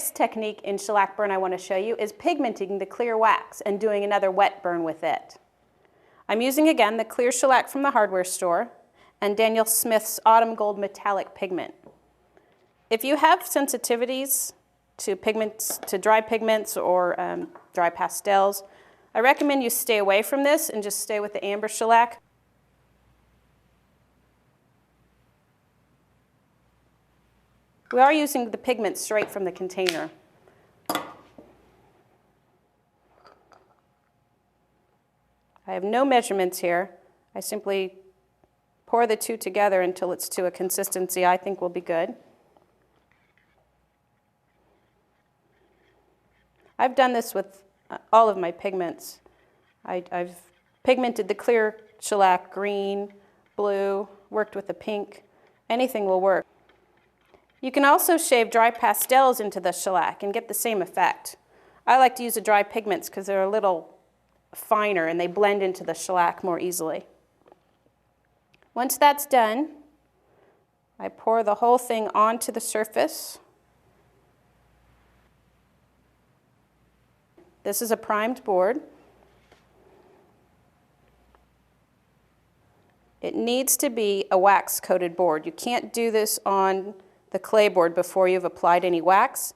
next technique in shellac burn I want to show you is pigmenting the clear wax and doing another wet burn with it. I'm using again the clear shellac from the hardware store and Daniel Smith's Autumn Gold Metallic pigment. If you have sensitivities to pigments, to dry pigments or dry pastels, I recommend you stay away from this and just stay with the amber shellac. We are using the pigment straight from the container. I have no measurements here. I simply pour the two together until it's to a consistency I think will be good. I've done this with all of my pigments. I've pigmented the clear shellac green, blue, worked with the pink. Anything will work. You can also shave dry pastels into the shellac and get the same effect. I like to use the dry pigments because they're a little finer and they blend into the shellac more easily. Once that's done, I pour the whole thing onto the surface. This is a primed board. It needs to be a wax-coated board. You can't do this on the clay board before you've applied any wax,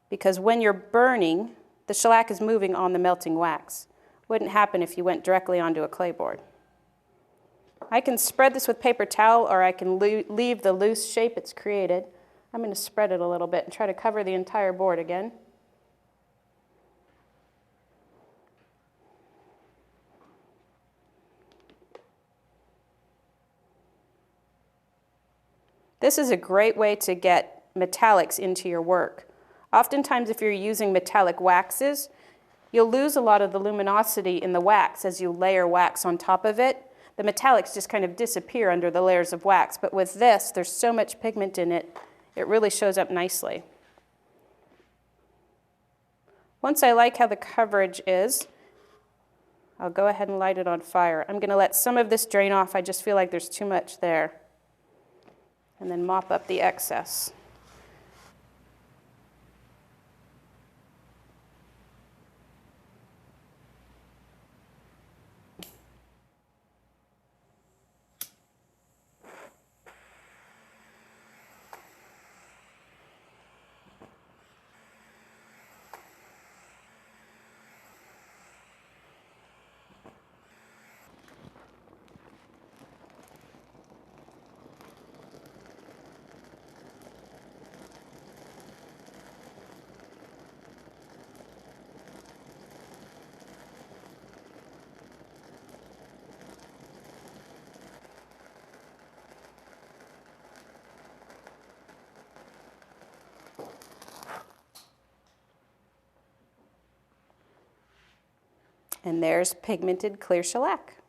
because when you're burning, the shellac is moving on the melting wax. Wouldn't happen if you went directly onto a clay board. I can spread this with paper towel or I can leave the loose shape it's created. I'm going to spread it a little bit and try to cover the entire board again. This is a great way to get metallics into your work. Oftentimes if you're using metallic waxes, you'll lose a lot of the luminosity in the wax as you layer wax on top of it. The metallics just kind of disappear under the layers of wax, but with this, there's so much pigment in it, it really shows up nicely. Once I like how the coverage is, I'll go ahead and light it on fire. I'm going to let some of this drain off. I just feel like there's too much there. And then mop up the excess. And there's pigmented clear shellac.